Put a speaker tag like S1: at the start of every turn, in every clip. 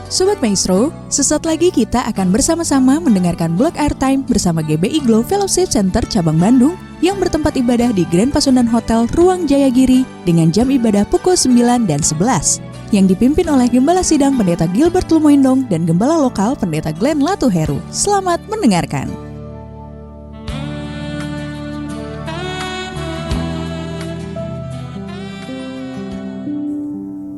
S1: Sobat Maestro, sesaat lagi kita akan bersama-sama mendengarkan Blog Airtime bersama GBI Glow Fellowship Center Cabang Bandung yang bertempat ibadah di Grand Pasundan Hotel Ruang Jayagiri dengan jam ibadah pukul 9 dan 11 yang dipimpin oleh Gembala Sidang Pendeta Gilbert Lumoindong dan Gembala Lokal Pendeta Glenn Latuheru. Selamat mendengarkan.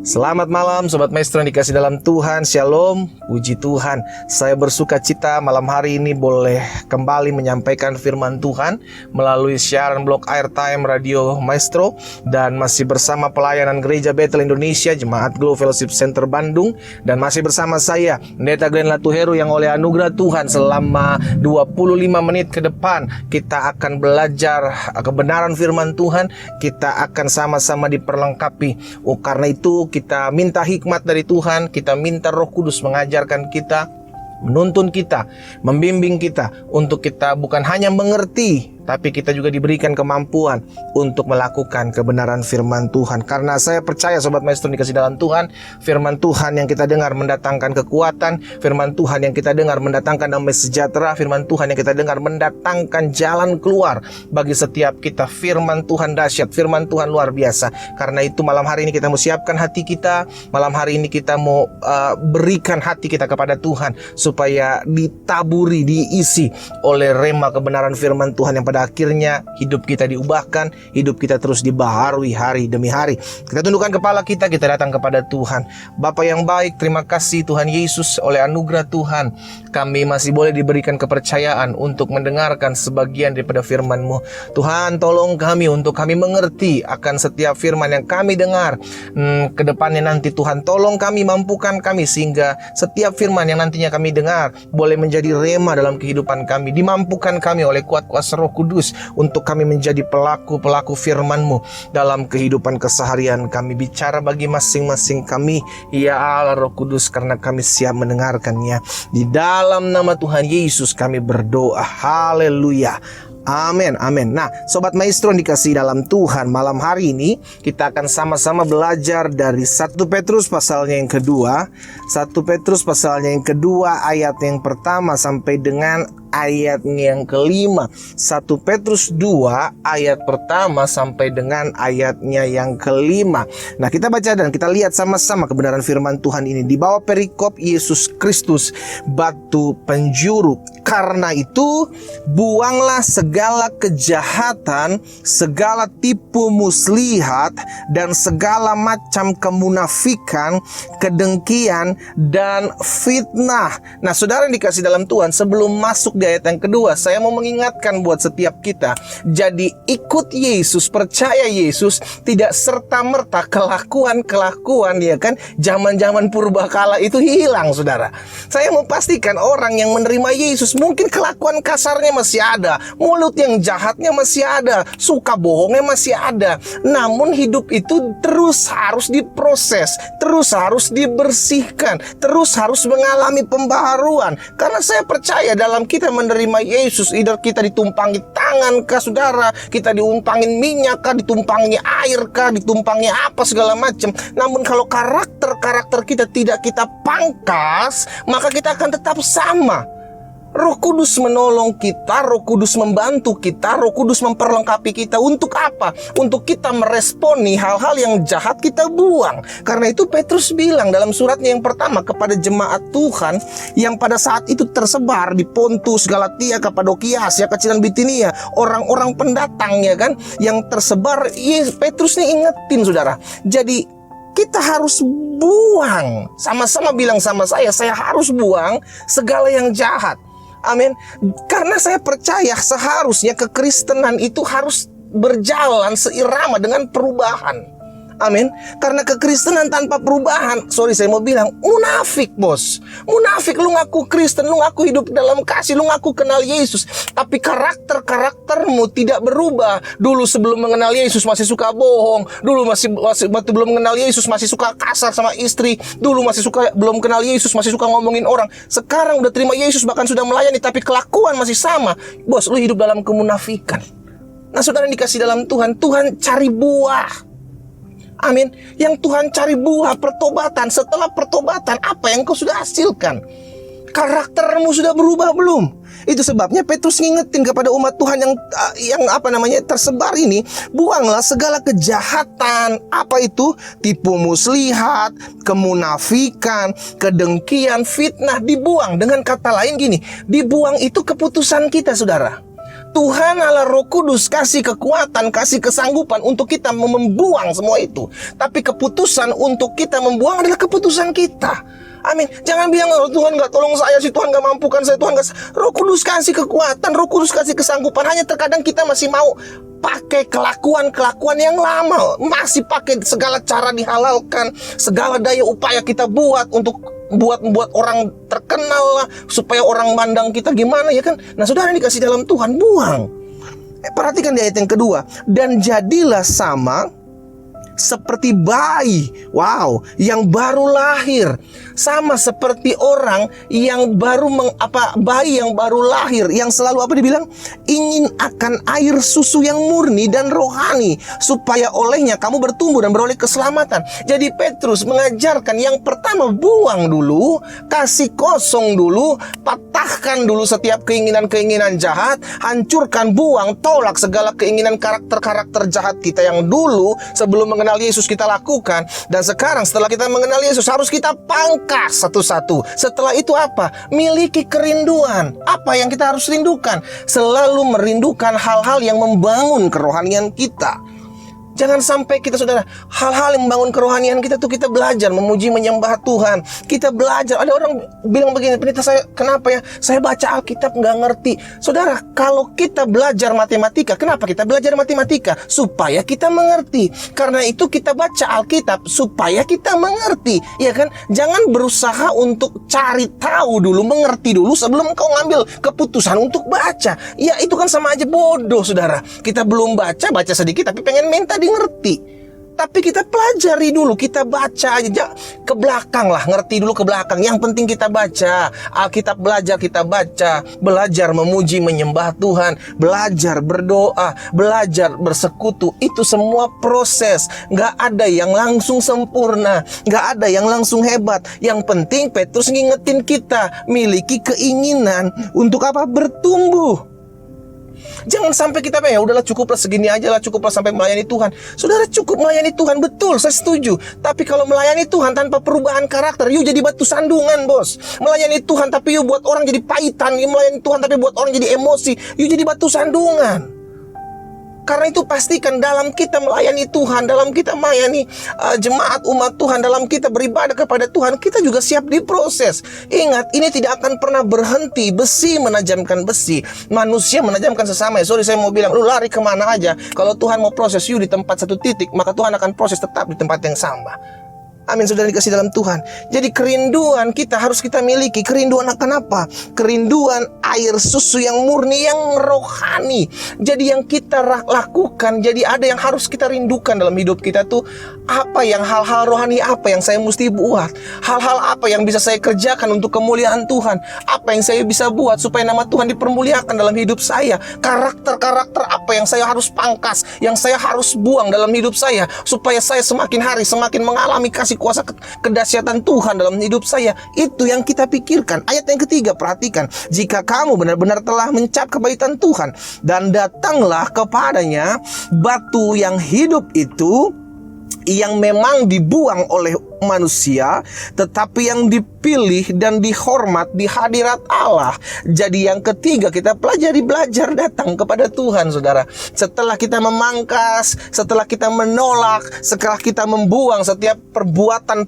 S2: Selamat malam Sobat Maestro yang dikasih dalam Tuhan. Shalom, puji Tuhan. Saya bersuka cita malam hari ini boleh kembali menyampaikan firman Tuhan melalui siaran Blog Airtime Radio Maestro. Dan masih bersama pelayanan Gereja Bethel Indonesia, Jemaat Glow Fellowship Center Bandung. Dan masih bersama saya, Pendeta Glenn Latuheru, yang oleh anugerah Tuhan selama 25 menit ke depan kita akan belajar kebenaran firman Tuhan. Kita akan sama-sama diperlengkapi. Karena itu kita minta hikmat dari Tuhan, kita minta Roh Kudus mengajarkan kita, menuntun kita, membimbing kita, untuk kita bukan hanya mengerti, tapi kita juga diberikan kemampuan untuk melakukan kebenaran firman Tuhan. Karena saya percaya Sobat Maestro dikasih dalam Tuhan, firman Tuhan yang kita dengar mendatangkan kekuatan, firman Tuhan yang kita dengar mendatangkan damai sejahtera, firman Tuhan yang kita dengar mendatangkan jalan keluar bagi setiap kita. Firman Tuhan dahsyat, firman Tuhan luar biasa. Karena itu malam hari ini kita mau siapkan hati kita, malam hari ini kita mau berikan hati kita kepada Tuhan supaya ditaburi, diisi oleh rema kebenaran firman Tuhan yang pada akhirnya hidup kita diubahkan, hidup kita terus dibaharui hari demi hari. Kita tundukkan kepala kita datang kepada Tuhan. Bapa yang baik, terima kasih Tuhan Yesus, oleh anugerah Tuhan kami masih boleh diberikan kepercayaan untuk mendengarkan sebagian daripada firman-Mu. Tuhan, tolong kami untuk kami mengerti akan setiap firman yang kami dengar. Kedepannya nanti Tuhan, tolong kami, mampukan kami sehingga setiap firman yang nantinya kami dengar boleh menjadi rema dalam kehidupan kami. Dimampukan kami oleh kuat kuasa Roh Kudus untuk kami menjadi pelaku-pelaku firman-Mu dalam kehidupan keseharian kami. Bicara bagi masing-masing kami, ya Allah Roh Kudus, karena kami siap mendengarkannya. Di dalam nama Tuhan Yesus kami berdoa. Haleluya. Amin, amin. Nah, Sobat Maestro yang dikasih dalam Tuhan, malam hari ini kita akan sama-sama belajar dari 1 Petrus pasalnya yang kedua. 1 Petrus pasalnya yang kedua, ayat yang pertama sampai dengan ayatnya yang kelima. 1 Petrus 2 ayat pertama sampai dengan ayatnya yang kelima. Nah, kita baca dan kita lihat sama-sama kebenaran firman Tuhan ini di bawah perikop Yesus Kristus, batu penjuru. Karena itu, buanglah segala kejahatan, segala tipu muslihat, dan segala macam kemunafikan, kedengkian, dan fitnah. Nah, saudara yang dikasih dalam Tuhan, sebelum masuk di ayat yang kedua, saya mau mengingatkan buat setiap kita. Jadi ikut Yesus, percaya Yesus, tidak serta-merta kelakuan-kelakuan, ya kan, zaman-zaman purbakala itu hilang, saudara. Saya mau pastikan orang yang menerima Yesus, mungkin kelakuan kasarnya masih ada, mulut yang jahatnya masih ada, suka bohongnya masih ada. Namun hidup itu terus harus diproses, terus harus dibersihkan, terus harus mengalami pembaharuan. Karena saya percaya dalam kita menerima Yesus, either kita ditumpangi tangan kah saudara, kita diumpangin minyak kah, ditumpangi air kah, ditumpangi apa segala macam. Namun kalau karakter kita tidak kita pangkas, maka kita akan tetap sama. Roh Kudus menolong kita, Roh Kudus membantu kita, Roh Kudus memperlengkapi kita. Untuk apa? Untuk kita meresponi hal-hal yang jahat, kita buang. Karena itu Petrus bilang dalam suratnya yang pertama kepada jemaat Tuhan yang pada saat itu tersebar di Pontus, Galatia, Kapadokia, Asia Kecil dan Bitinia, orang-orang pendatang, ya kan, yang tersebar. Petrus ini ingetin saudara. Jadi kita harus buang. Sama-sama bilang sama saya harus buang segala yang jahat. Amin. Karena saya percaya seharusnya kekristenan itu harus berjalan seirama dengan perubahan. Amin. Karena kekristenan tanpa perubahan, saya mau bilang, munafik bos. Munafik, lu ngaku Kristen, lu ngaku hidup dalam kasih, lu ngaku kenal Yesus, tapi karaktermu tidak berubah. Dulu sebelum mengenal Yesus masih suka bohong. Dulu masih belum mengenal Yesus masih suka kasar sama istri. Dulu belum kenal Yesus masih suka ngomongin orang. Sekarang udah terima Yesus, bahkan sudah melayani, tapi kelakuan masih sama. Bos, lu hidup dalam kemunafikan. Nah, saudara yang dikasih dalam Tuhan, Tuhan cari buah. Amin. Yang Tuhan cari buah pertobatan. Setelah pertobatan, apa yang kau sudah hasilkan? Karaktermu sudah berubah belum? Itu sebabnya Petrus ngingetin kepada umat Tuhan yang tersebar ini, buanglah segala kejahatan. Apa itu? Tipu muslihat, kemunafikan, kedengkian, fitnah, dibuang. Dengan kata lain gini, dibuang itu keputusan kita, saudara. Tuhan Allah Roh Kudus kasih kekuatan, kasih kesanggupan untuk kita membuang semua itu. Tapi keputusan untuk kita membuang adalah keputusan kita. Amin. Jangan bilang, oh, Tuhan gak tolong saya, si Tuhan gak mampukan saya, Tuhan gak. Roh Kudus kasih kekuatan, Roh Kudus kasih kesanggupan. Hanya terkadang kita masih mau pakai kelakuan yang lama, masih pakai segala cara dihalalkan, segala daya upaya kita buat untuk membuat orang terkenal lah, supaya orang mandang kita gimana, ya kan? Nah, saudara, dikasih dalam Tuhan, buang. Perhatikan di ayat yang kedua, dan jadilah sama seperti bayi, yang baru lahir. Sama seperti orang yang baru bayi yang baru lahir, yang selalu dibilang? Ingin akan air susu yang murni dan rohani, supaya olehnya kamu bertumbuh dan beroleh keselamatan. Jadi Petrus mengajarkan yang pertama, buang dulu, kasih kosong dulu, patahkan dulu setiap keinginan-keinginan jahat, hancurkan, buang, tolak segala keinginan karakter-karakter jahat kita yang dulu sebelum mengenal Yesus kita lakukan. Dan sekarang setelah kita mengenal Yesus, harus kita pangkas satu-satu. Setelah itu apa? Miliki kerinduan. Apa yang kita harus rindukan? Selalu merindukan hal-hal yang membangun kerohanian kita. Jangan sampai kita, saudara, hal-hal yang membangun kerohanian kita tuh kita belajar memuji menyembah Tuhan. Kita belajar. Ada orang bilang begini, pendeta, saya kenapa ya? Saya baca Alkitab nggak ngerti. Saudara, kalau kita belajar matematika, kenapa kita belajar matematika? Supaya kita mengerti. Karena itu kita baca Alkitab supaya kita mengerti, ya kan? Jangan berusaha untuk cari tahu dulu, mengerti dulu sebelum kau ngambil keputusan untuk baca. Ya, itu kan sama aja bodoh, saudara. Kita belum baca sedikit tapi pengen minta di ngerti. Tapi kita pelajari dulu, kita baca aja ke belakang lah, ngerti dulu ke belakang. Yang penting kita baca Alkitab, kita belajar memuji menyembah Tuhan, belajar berdoa, belajar bersekutu. Itu semua proses, nggak ada yang langsung sempurna, nggak ada yang langsung hebat. Yang penting Petrus ngingetin kita, miliki keinginan untuk apa? Bertumbuh. Jangan sampai kita ya udahlah, cukuplah segini aja lah, cukuplah sampai melayani Tuhan. Saudara, cukup melayani Tuhan, betul, saya setuju. Tapi kalau melayani Tuhan tanpa perubahan karakter, yuk jadi batu sandungan, bos. Melayani Tuhan tapi yuk buat orang jadi pahitan. Yuk melayani Tuhan tapi buat orang jadi emosi, yuk jadi batu sandungan. Karena itu pastikan dalam kita melayani Tuhan, dalam kita melayani jemaat umat Tuhan, dalam kita beribadah kepada Tuhan, kita juga siap diproses. Ingat, ini tidak akan pernah berhenti. Besi menajamkan besi, manusia menajamkan sesama. Saya mau bilang, lu lari kemana aja. Kalau Tuhan mau proses you di tempat satu titik, maka Tuhan akan proses tetap di tempat yang sama. Amin, saudara dikasih dalam Tuhan. Jadi kerinduan kita harus kita miliki. Kerinduan akan apa? Kerinduan air susu yang murni, yang rohani. Jadi yang kita lakukan, jadi ada yang harus kita rindukan dalam hidup kita tuh. Apa yang hal-hal rohani, apa yang saya mesti buat? Hal-hal apa yang bisa saya kerjakan untuk kemuliaan Tuhan? Apa yang saya bisa buat supaya nama Tuhan dipermuliakan dalam hidup saya? Karakter-karakter apa yang saya harus pangkas, yang saya harus buang dalam hidup saya, supaya saya semakin hari semakin mengalami kasih kuasa kedahsyatan Tuhan dalam hidup saya. Itu yang kita pikirkan. Ayat yang ketiga, perhatikan. Jika kamu benar-benar telah mencap kebaikan Tuhan, dan datanglah kepadanya batu yang hidup itu, yang memang dibuang oleh manusia, tetapi yang dipilih dan dihormat di hadirat Allah. Jadi yang ketiga, kita belajar datang kepada Tuhan, saudara. Setelah kita memangkas, setelah kita menolak, setelah kita membuang setiap perbuatan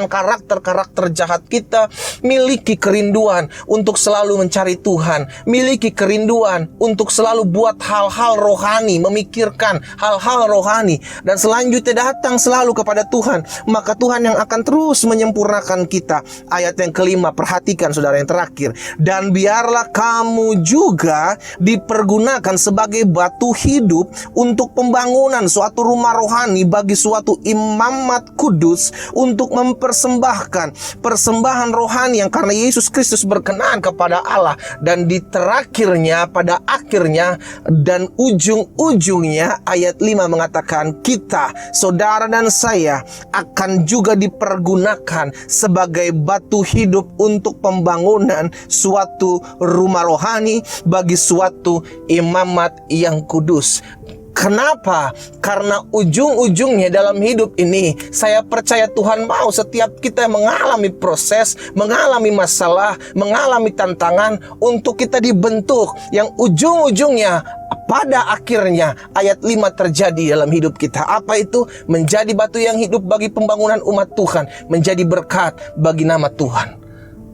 S2: karakter-karakter jahat kita, miliki kerinduan untuk selalu mencari Tuhan, miliki kerinduan untuk selalu buat hal-hal rohani, memikirkan hal-hal rohani, dan selanjutnya datang selalu kepada Tuhan, maka Tuhan yang akan terus menyempurnakan kita. Ayat yang kelima, perhatikan saudara, yang terakhir. Dan biarlah kamu juga dipergunakan sebagai batu hidup untuk pembangunan suatu rumah rohani bagi suatu imamat kudus, untuk mempersembahkan persembahan rohani yang karena Yesus Kristus berkenan kepada Allah. Dan di terakhirnya, pada akhirnya dan ujung-ujungnya, ayat 5 mengatakan kita, saudara saudara dan saya akan juga dipergunakan sebagai batu hidup untuk pembangunan suatu rumah rohani bagi suatu imamat yang kudus. Kenapa? Karena ujung-ujungnya dalam hidup ini, saya percaya Tuhan mau setiap kita mengalami proses, mengalami masalah, mengalami tantangan untuk kita dibentuk yang ujung-ujungnya pada akhirnya ayat 5 terjadi dalam hidup kita. Apa itu? Menjadi batu yang hidup bagi pembangunan umat Tuhan, menjadi berkat bagi nama Tuhan.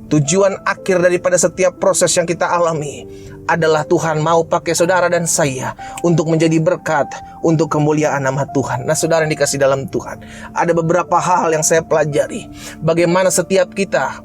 S2: Tujuan akhir daripada setiap proses yang kita alami adalah Tuhan mau pakai saudara dan saya untuk menjadi berkat untuk kemuliaan nama Tuhan. Nah, saudara yang dikasih dalam Tuhan, ada beberapa hal yang saya pelajari. Bagaimana setiap kita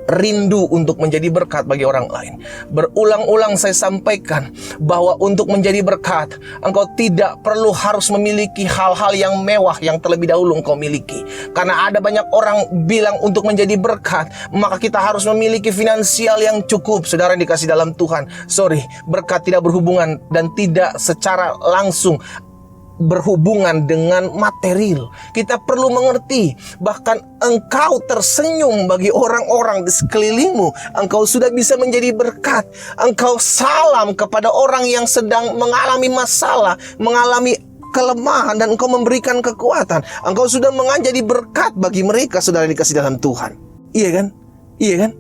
S2: rindu untuk menjadi berkat bagi orang lain. Berulang-ulang saya sampaikan bahwa untuk menjadi berkat, engkau tidak perlu harus memiliki hal-hal yang mewah yang terlebih dahulu engkau miliki. Karena ada banyak orang bilang untuk menjadi berkat, maka kita harus memiliki finansial yang cukup. Saudara yang dikasih dalam Tuhan, berkat tidak berhubungan dan tidak secara langsung berhubungan dengan material. Kita perlu mengerti, bahkan engkau tersenyum bagi orang-orang di sekelilingmu, engkau sudah bisa menjadi berkat. Engkau salam kepada orang yang sedang mengalami masalah, mengalami kelemahan, dan engkau memberikan kekuatan. Engkau sudah menjadi berkat bagi mereka, saudara dikasih dalam Tuhan. Iya kan? Iya kan?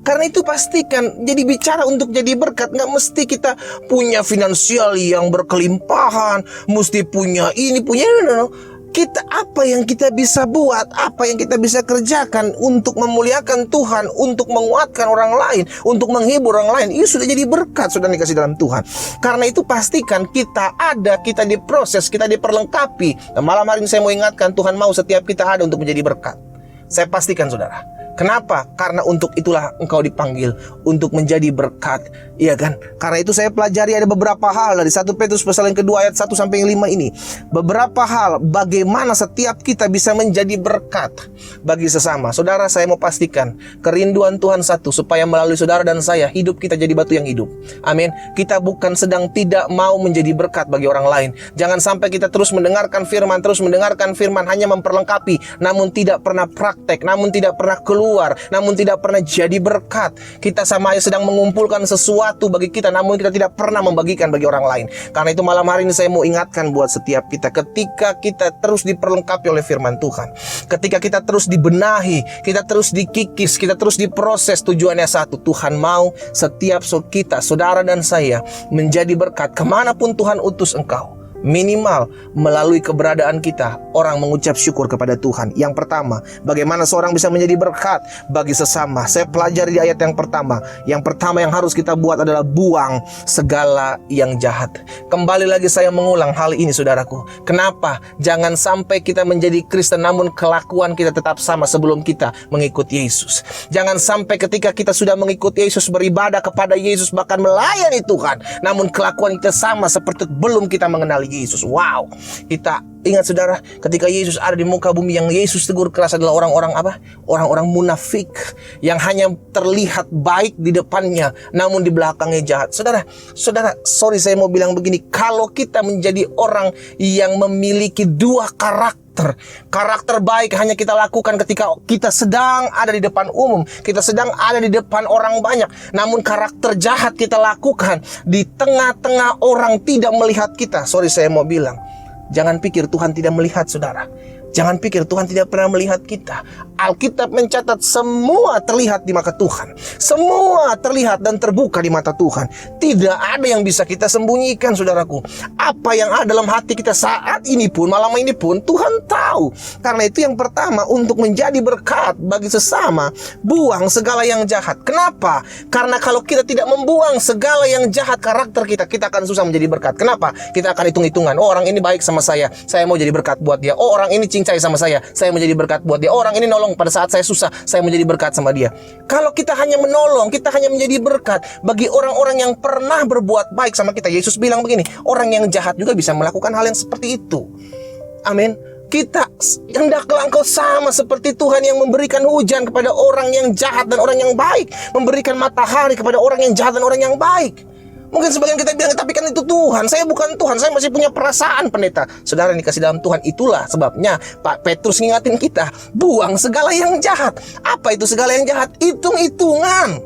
S2: Karena itu pastikan, jadi bicara untuk jadi berkat, nggak mesti kita punya finansial yang berkelimpahan, mesti punya ini, punya ini. Kita apa yang kita bisa buat, apa yang kita bisa kerjakan untuk memuliakan Tuhan, untuk menguatkan orang lain, untuk menghibur orang lain, itu sudah jadi berkat, sudah dikasih dalam Tuhan. Karena itu pastikan kita ada, kita diproses, kita diperlengkapi. Dan malam hari ini saya mau ingatkan, Tuhan mau setiap kita ada untuk menjadi berkat. Saya pastikan, saudara. Kenapa? Karena untuk itulah engkau dipanggil untuk menjadi berkat, iya kan? Karena itu saya pelajari ada beberapa hal dari 1 Petrus pasal yang kedua ayat 1 sampai 5 ini. Beberapa hal bagaimana setiap kita bisa menjadi berkat bagi sesama. Saudara, saya mau pastikan kerinduan Tuhan satu, supaya melalui saudara dan saya hidup kita jadi batu yang hidup. Amin. Kita bukan sedang tidak mau menjadi berkat bagi orang lain. Jangan sampai kita terus mendengarkan firman hanya memperlengkapi, namun tidak pernah praktek, namun tidak pernah keluar, namun tidak pernah jadi berkat. Kita sama aja sedang mengumpulkan sesuatu bagi kita, namun kita tidak pernah membagikan bagi orang lain. Karena itu malam hari ini saya mau ingatkan buat setiap kita, ketika kita terus diperlengkapi oleh firman Tuhan, ketika kita terus dibenahi, kita terus dikikis, kita terus diproses, tujuannya satu, Tuhan mau setiap kita, saudara dan saya, menjadi berkat kemanapun Tuhan utus engkau. Minimal melalui keberadaan kita, orang mengucap syukur kepada Tuhan. Yang pertama, bagaimana seorang bisa menjadi berkat bagi sesama. Saya pelajari di ayat yang pertama. Yang pertama yang harus kita buat adalah buang segala yang jahat. Kembali lagi saya mengulang hal ini, saudaraku. Kenapa? Jangan sampai kita menjadi Kristen namun kelakuan kita tetap sama sebelum kita mengikuti Yesus. Jangan sampai ketika kita sudah mengikuti Yesus, beribadah kepada Yesus, bahkan melayani Tuhan, namun kelakuan kita sama seperti belum kita mengenali Yesus. Wow. Kita ingat, saudara, ketika Yesus ada di muka bumi, yang Yesus tegur keras adalah orang-orang apa? Orang-orang munafik yang hanya terlihat baik di depannya namun di belakangnya jahat. Saudara, saya mau bilang begini, kalau kita menjadi orang yang memiliki dua karakter baik hanya kita lakukan ketika kita sedang ada di depan umum, kita sedang ada di depan orang banyak, namun karakter jahat kita lakukan di tengah-tengah orang tidak melihat kita. Saya mau bilang, jangan pikir Tuhan tidak melihat, saudara. Jangan pikir Tuhan tidak pernah melihat kita. Alkitab mencatat semua terlihat di mata Tuhan. Semua terlihat dan terbuka di mata Tuhan. Tidak ada yang bisa kita sembunyikan, saudaraku. Apa yang ada dalam hati kita saat ini pun, malam ini pun, Tuhan tahu. Karena itu yang pertama, untuk menjadi berkat bagi sesama, buang segala yang jahat. Kenapa? Karena kalau kita tidak membuang segala yang jahat karakter kita, kita akan susah menjadi berkat. Kenapa? Kita akan hitung-hitungan. Oh, orang ini baik sama saya mau jadi berkat buat dia. Oh, orang ini cincai sama saya menjadi berkat buat dia. Orang ini nolong pada saat saya susah, saya menjadi berkat sama dia. Kalau kita hanya menolong, kita hanya menjadi berkat bagi orang-orang yang pernah berbuat baik sama kita. Yesus bilang begini, orang yang jahat juga bisa melakukan hal yang seperti itu. Amin. Kita hendaklah engkau sama seperti Tuhan yang memberikan hujan kepada orang yang jahat dan orang yang baik, memberikan matahari kepada orang yang jahat dan orang yang baik. Mungkin sebagian kita bilang, tapi kan itu Tuhan, saya bukan Tuhan, saya masih punya perasaan pendeta. Saudara yang dikasih dalam Tuhan, itulah sebabnya Pak Petrus ngingatin kita, buang segala yang jahat. Apa itu segala yang jahat? Hitung-hitungan.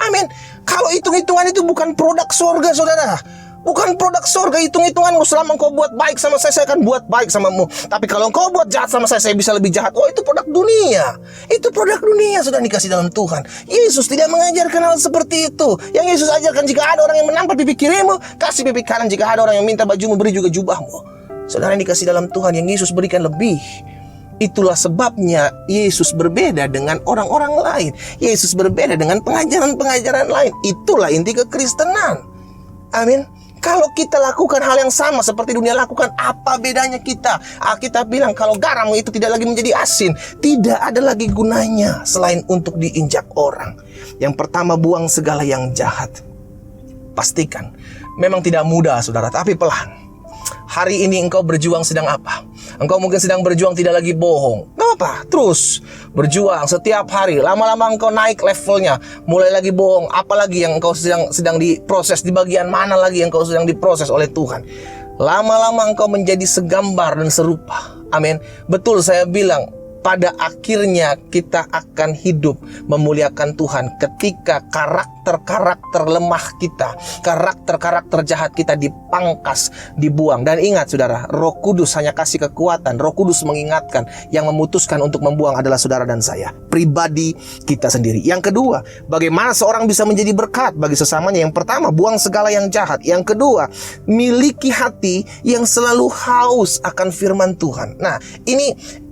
S2: Amin. Kalau hitung-hitungan itu bukan produk sorga, saudara. Bukan produk sorga. Hitung-hitunganmu, selama engkau buat baik sama saya akan buat baik samamu. Tapi kalau engkau buat jahat sama saya bisa lebih jahat. Oh, itu produk dunia. Itu produk dunia, sudah dikasih dalam Tuhan. Yesus tidak mengajarkan hal seperti itu. Yang Yesus ajarkan, jika ada orang yang menampar pipi kirimu, kasih pipi kanan. Jika ada orang yang minta bajumu, beri juga jubahmu. Saudara yang dikasih dalam Tuhan, yang Yesus berikan lebih. Itulah sebabnya Yesus berbeda dengan orang-orang lain. Yesus berbeda dengan pengajaran-pengajaran lain. Itulah inti kekristenan. Amin. Kalau kita lakukan hal yang sama seperti dunia lakukan, apa bedanya kita? Kita bilang kalau garam itu tidak lagi menjadi asin, tidak ada lagi gunanya selain untuk diinjak orang. Yang pertama, buang segala yang jahat. Pastikan, memang tidak mudah saudara, tapi pelan. Hari ini engkau berjuang sedang apa? Engkau mungkin sedang berjuang tidak lagi bohong. Gak apa, terus berjuang setiap hari. Lama-lama engkau naik levelnya, mulai lagi bohong. Apalagi yang engkau sedang diproses, di bagian mana lagi yang engkau sedang diproses oleh Tuhan. Lama-lama engkau menjadi segambar dan serupa. Amin. Betul, saya bilang, pada akhirnya kita akan hidup memuliakan Tuhan ketika karakter-karakter lemah kita, karakter-karakter jahat kita dipangkas, dibuang. Dan ingat saudara, Roh Kudus hanya kasih kekuatan, Roh Kudus mengingatkan. Yang memutuskan untuk membuang adalah saudara dan saya, pribadi kita sendiri. Yang kedua, bagaimana seorang bisa menjadi berkat bagi sesamanya? Yang pertama, buang segala yang jahat. Yang kedua, miliki hati yang selalu haus akan firman Tuhan. Nah,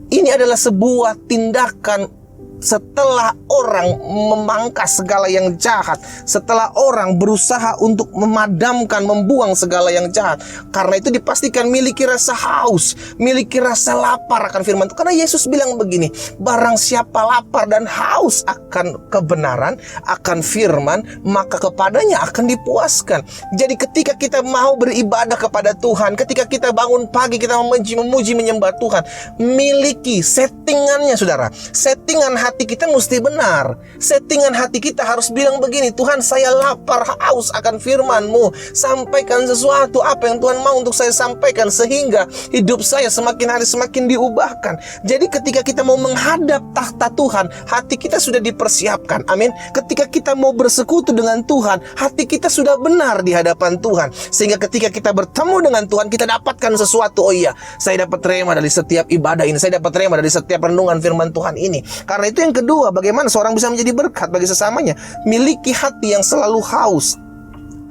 S2: ini adalah sebuah tindakan setelah orang memangkas segala yang jahat, setelah orang berusaha untuk memadamkan, membuang segala yang jahat. Karena itu dipastikan miliki rasa haus, miliki rasa lapar akan firman Tuhan. Karena Yesus bilang begini, barang siapa lapar dan haus akan kebenaran, akan firman, maka kepadanya akan dipuaskan. Jadi ketika kita mau beribadah kepada Tuhan, ketika kita bangun pagi, kita memuji, menyembah Tuhan, miliki settingannya saudara. Settingan hati kita mesti benar. Settingan hati kita harus bilang begini, Tuhan, saya lapar, haus akan firman-Mu. Sampaikan sesuatu apa yang Tuhan mau untuk saya sampaikan, sehingga hidup saya semakin hari semakin diubahkan. Jadi ketika kita mau menghadap tahta Tuhan, hati kita sudah dipersiapkan. Amin. Ketika kita mau bersekutu dengan Tuhan, hati kita sudah benar di hadapan Tuhan. Sehingga ketika kita bertemu dengan Tuhan, kita dapatkan sesuatu. Oh iya, saya dapat terima dari setiap ibadah ini, saya dapat terima dari setiap renungan firman Tuhan ini. Karena itu yang kedua, bagaimana seorang bisa menjadi berkat bagi sesamanya? Miliki hati yang selalu haus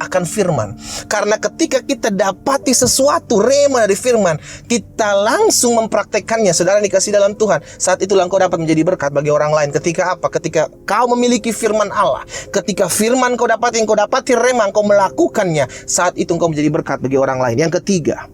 S2: akan firman. Karena ketika kita dapati sesuatu rema dari firman, kita langsung mempraktekannya. Saudara dikasih dalam Tuhan, saat itulah engkau dapat menjadi berkat bagi orang lain. Ketika apa? Ketika kau memiliki firman Allah, ketika firman kau dapati rema, engkau melakukannya, saat itu engkau menjadi berkat bagi orang lain. Yang ketiga,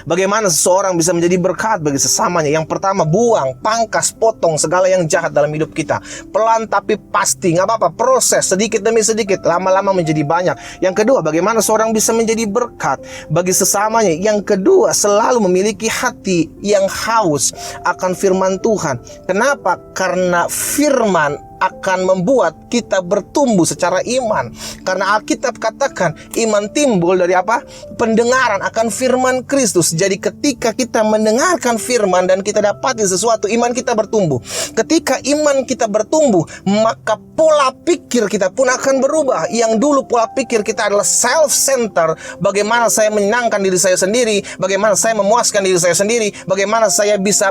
S2: bagaimana seseorang bisa menjadi berkat bagi sesamanya? Yang pertama, buang, pangkas, potong segala yang jahat dalam hidup kita. Pelan tapi pasti, gak apa-apa, proses sedikit demi sedikit, lama-lama menjadi banyak. Yang kedua, bagaimana seorang bisa menjadi berkat bagi sesamanya? Yang kedua, selalu memiliki hati yang haus akan firman Tuhan. Kenapa? Karena firman akan membuat kita bertumbuh secara iman. Karena Alkitab katakan iman timbul dari apa? Pendengaran akan firman Kristus. Jadi ketika kita mendengarkan firman dan kita dapati sesuatu, iman kita bertumbuh. Ketika iman kita bertumbuh, maka pola pikir kita pun akan berubah. Yang dulu pola pikir kita adalah self-center, bagaimana saya menyenangkan diri saya sendiri, bagaimana saya memuaskan diri saya sendiri, bagaimana saya bisa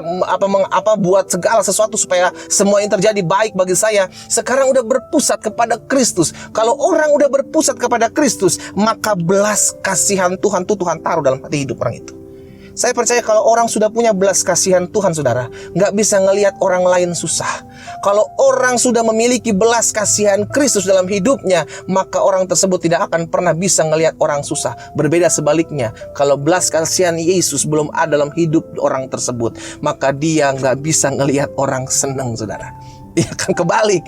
S2: buat segala sesuatu supaya semua yang terjadi baik bagi saya. Sekarang udah berpusat kepada Kristus. Kalau orang udah berpusat kepada Kristus, maka belas kasihan Tuhan itu Tuhan taruh dalam hati hidup orang itu. Saya percaya kalau orang sudah punya belas kasihan Tuhan, saudara, nggak bisa ngelihat orang lain susah. Kalau orang sudah memiliki belas kasihan Kristus dalam hidupnya, maka orang tersebut tidak akan pernah bisa ngelihat orang susah. Berbeda sebaliknya, kalau belas kasihan Yesus belum ada dalam hidup orang tersebut, maka dia nggak bisa ngelihat orang senang, saudara. Ya kan, kebalik.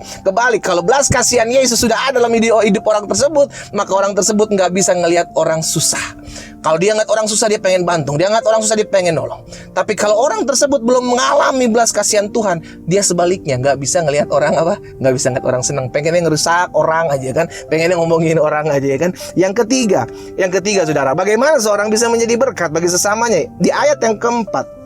S2: Kalau belas kasihan Yesus sudah ada dalam hidup orang tersebut, maka orang tersebut nggak bisa ngelihat orang susah. Kalau dia ngeliat orang susah, dia pengen bantu. Dia ngeliat orang susah, dia pengen nolong. Tapi kalau orang tersebut belum mengalami belas kasihan Tuhan, dia sebaliknya nggak bisa ngelihat orang apa? Nggak bisa ngeliat orang senang. Pengennya ngerusak orang aja kan? Pengennya ngomongin orang aja kan? Yang ketiga saudara, bagaimana seorang bisa menjadi berkat bagi sesamanya? Di ayat yang keempat,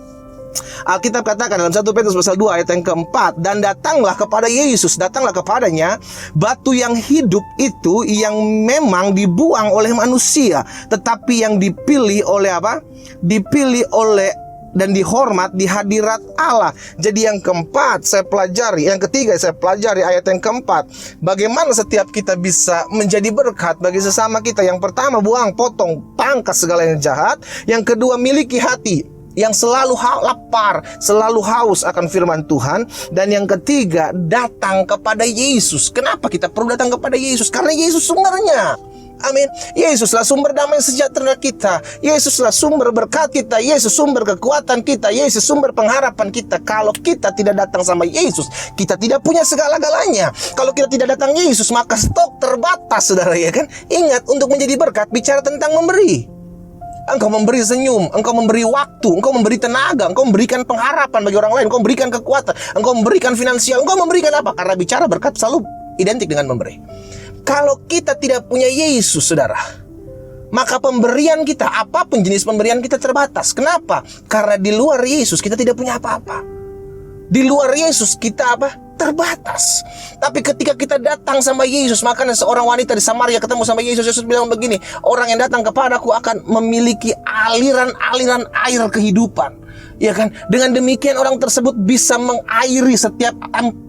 S2: Alkitab katakan dalam 1 Petrus pasal 2 ayat yang keempat, dan datanglah kepada Yesus, datanglah kepadanya batu yang hidup itu, yang memang dibuang oleh manusia, tetapi yang dipilih oleh apa? Dipilih oleh dan dihormat di hadirat Allah. Jadi yang keempat saya pelajari, yang ketiga saya pelajari ayat yang keempat, bagaimana setiap kita bisa menjadi berkat bagi sesama kita. Yang pertama, buang, potong, pangkas segala yang jahat. Yang kedua, miliki hati yang selalu lapar, selalu haus akan firman Tuhan. Dan yang ketiga, datang kepada Yesus. Kenapa kita perlu datang kepada Yesus? Karena Yesus sumbernya. Amin. Yesuslah sumber damai sejahtera kita. Yesuslah sumber berkat kita. Yesus sumber kekuatan kita. Yesus sumber pengharapan kita. Kalau kita tidak datang sama Yesus, kita tidak punya segala-galanya. Kalau kita tidak datang Yesus, maka stok terbatas, saudara, ya kan? Ingat, untuk menjadi berkat bicara tentang memberi. Engkau memberi senyum, engkau memberi waktu, engkau memberi tenaga, engkau memberikan pengharapan bagi orang lain, engkau memberikan kekuatan, engkau memberikan finansial, engkau memberikan apa? Karena bicara berkat selalu identik dengan memberi. Kalau kita tidak punya Yesus, saudara, maka pemberian kita, apapun jenis pemberian kita, terbatas. Kenapa? Karena di luar Yesus kita tidak punya apa-apa. Di luar Yesus kita apa? Terbatas. Tapi ketika kita datang sama Yesus, makanya seorang wanita di Samaria ketemu sama Yesus. Yesus bilang begini, orang yang datang kepadaku akan memiliki aliran-aliran air kehidupan. Ya kan? Dengan demikian orang tersebut bisa mengairi setiap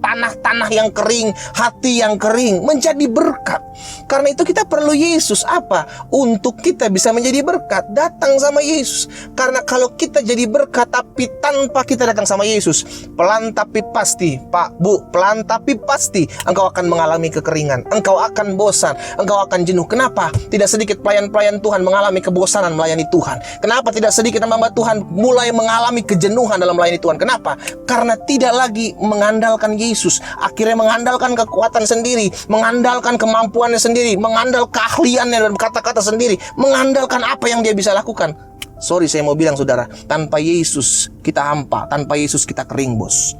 S2: tanah-tanah yang kering, hati yang kering, menjadi berkat. Karena itu kita perlu Yesus. Apa? Untuk kita bisa menjadi berkat, datang sama Yesus. Karena kalau kita jadi berkat tapi tanpa kita datang sama Yesus, pelan tapi pasti, Pak, Bu, pelan tapi pasti engkau akan mengalami kekeringan, engkau akan bosan, engkau akan jenuh. Kenapa? Tidak sedikit pelayan-pelayan Tuhan mengalami kebosanan melayani Tuhan. Kenapa tidak sedikit hamba Tuhan mulai mengalami kejenuhan dalam melayani Tuhan? Kenapa? Karena tidak lagi mengandalkan Yesus. Akhirnya mengandalkan kekuatan sendiri, mengandalkan kemampuannya sendiri, mengandalkan keahliannya dan kata-kata sendiri, mengandalkan apa yang dia bisa lakukan. Sorry, saya mau bilang saudara, tanpa Yesus kita hampa, tanpa Yesus kita kering, bos.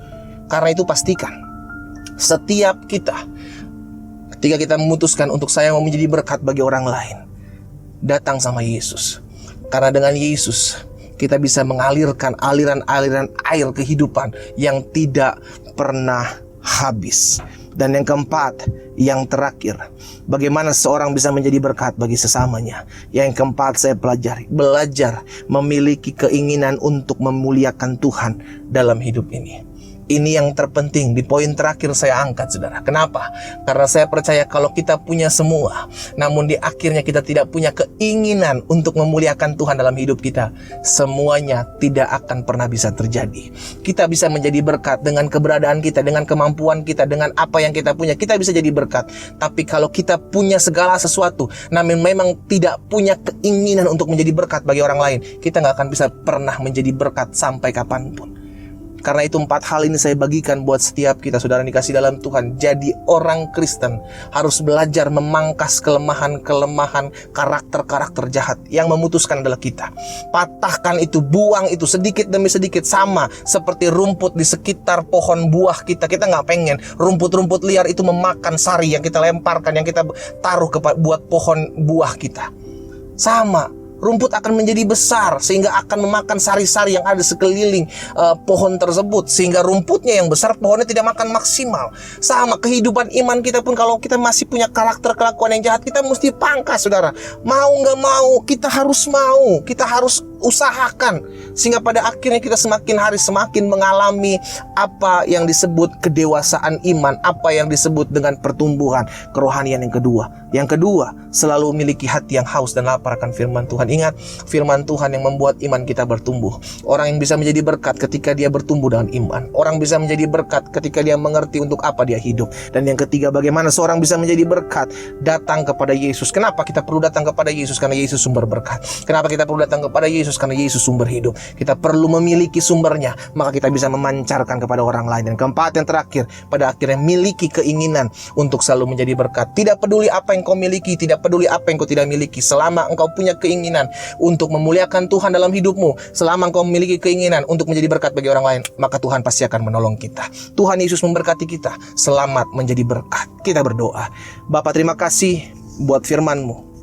S2: Karena itu pastikan setiap kita, ketika kita memutuskan untuk saya mau menjadi berkat bagi orang lain, datang sama Yesus. Karena dengan Yesus kita bisa mengalirkan aliran-aliran air kehidupan yang tidak pernah habis. Dan yang keempat, yang terakhir, bagaimana seorang bisa menjadi berkat bagi sesamanya. Yang keempat saya pelajari, belajar memiliki keinginan untuk memuliakan Tuhan dalam hidup ini. Ini yang terpenting, di poin terakhir saya angkat, saudara. Kenapa? Karena saya percaya kalau kita punya semua, namun di akhirnya kita tidak punya keinginan untuk memuliakan Tuhan dalam hidup kita, semuanya tidak akan pernah bisa terjadi. Kita bisa menjadi berkat dengan keberadaan kita, dengan kemampuan kita, dengan apa yang kita punya. Kita bisa jadi berkat. Tapi kalau kita punya segala sesuatu, namun memang tidak punya keinginan untuk menjadi berkat bagi orang lain, kita nggak akan bisa pernah menjadi berkat sampai kapanpun. Karena itu 4 hal ini saya bagikan buat setiap kita, saudara dikasih dalam Tuhan. Jadi orang Kristen harus belajar memangkas kelemahan-kelemahan karakter-karakter jahat. Yang memutuskan adalah kita. Patahkan itu, buang itu sedikit demi sedikit. Sama seperti rumput di sekitar pohon buah kita. Kita nggak pengen rumput-rumput liar itu memakan sari yang kita lemparkan, yang kita taruh buat pohon buah kita. Sama, rumput akan menjadi besar sehingga akan memakan sari-sari yang ada sekeliling pohon tersebut, sehingga rumputnya yang besar, pohonnya tidak makan maksimal. Sama kehidupan iman kita pun, kalau kita masih punya karakter kelakuan yang jahat, kita mesti pangkas, saudara. Mau nggak mau, kita harus mau, kita harus usahakan, sehingga pada akhirnya kita semakin hari semakin mengalami apa yang disebut kedewasaan iman, apa yang disebut dengan pertumbuhan kerohanian yang kedua. Yang kedua, selalu memiliki hati yang haus dan lapar akan firman Tuhan. Ingat, firman Tuhan yang membuat iman kita bertumbuh. Orang yang bisa menjadi berkat ketika dia bertumbuh dengan iman. Orang bisa menjadi berkat ketika dia mengerti untuk apa dia hidup. Dan yang ketiga, bagaimana seorang bisa menjadi berkat? Datang kepada Yesus. Kenapa kita perlu datang kepada Yesus? Karena Yesus sumber berkat. Kenapa kita perlu datang kepada Yesus? Yesus karena Yesus sumber hidup. Kita perlu memiliki sumbernya, maka kita bisa memancarkan kepada orang lain. Dan keempat, yang terakhir, pada akhirnya miliki keinginan untuk selalu menjadi berkat. Tidak peduli apa yang kau miliki, tidak peduli apa yang kau tidak miliki, selama engkau punya keinginan untuk memuliakan Tuhan dalam hidupmu, selama engkau memiliki keinginan untuk menjadi berkat bagi orang lain, maka Tuhan pasti akan menolong kita. Tuhan Yesus memberkati kita. Selamat menjadi berkat. Kita berdoa. Bapa, terima kasih buat firman-Mu.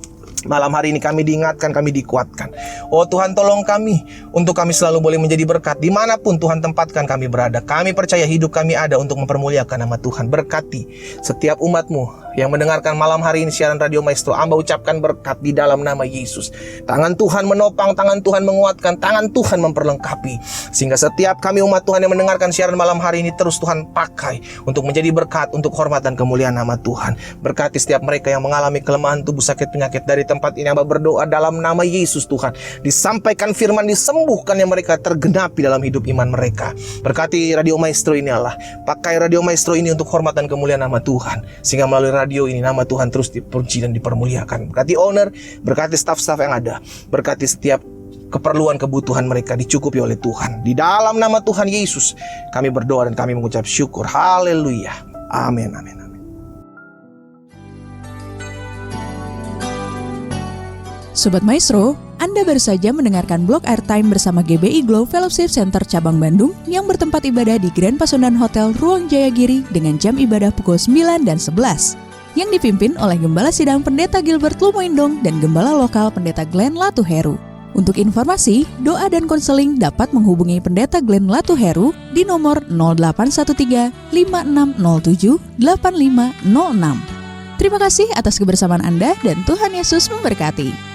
S2: Malam hari ini kami diingatkan, kami dikuatkan. Oh Tuhan, tolong kami untuk kami selalu boleh menjadi berkat dimanapun Tuhan tempatkan kami berada. Kami percaya hidup kami ada untuk mempermuliakan nama Tuhan. Berkati setiap umat-Mu yang mendengarkan malam hari ini siaran Radio Maestro. Hamba ucapkan berkat di dalam nama Yesus. Tangan Tuhan menopang, tangan Tuhan menguatkan, tangan Tuhan memperlengkapi, sehingga setiap kami umat Tuhan yang mendengarkan siaran malam hari ini terus Tuhan pakai untuk menjadi berkat, untuk hormat dan kemuliaan nama Tuhan. Berkati setiap mereka yang mengalami kelemahan tubuh, sakit penyakit. Dari tempat ini hamba berdoa dalam nama Yesus Tuhan, disampaikan firman, disembuhkan yang mereka tergenapi dalam hidup iman mereka. Berkati Radio Maestro ini Allah, pakai Radio Maestro ini untuk hormat dan kemuliaan nama Tuhan, sehingga melalui radio ini nama Tuhan terus dipuji dan dipermuliakan. Berkati owner, berkati staf-staf yang ada, berkati setiap keperluan kebutuhan mereka dicukupi oleh Tuhan. Di dalam nama Tuhan Yesus kami berdoa dan kami mengucap syukur. Haleluya. Amin, amin, amin.
S1: Sobat Maestro, Anda baru saja mendengarkan blog Airtime bersama GBI Glow Fellowship Center Cabang Bandung yang bertempat ibadah di Grand Pasundan Hotel Ruang Jayagiri dengan jam ibadah pukul 9 dan 11. Yang dipimpin oleh Gembala Sidang Pendeta Gilbert Lumoindong dan Gembala Lokal Pendeta Glenn Latuheru. Untuk informasi, doa dan konseling dapat menghubungi Pendeta Glenn Latuheru di nomor 0813 5607 8506. Terima kasih atas kebersamaan Anda dan Tuhan Yesus memberkati.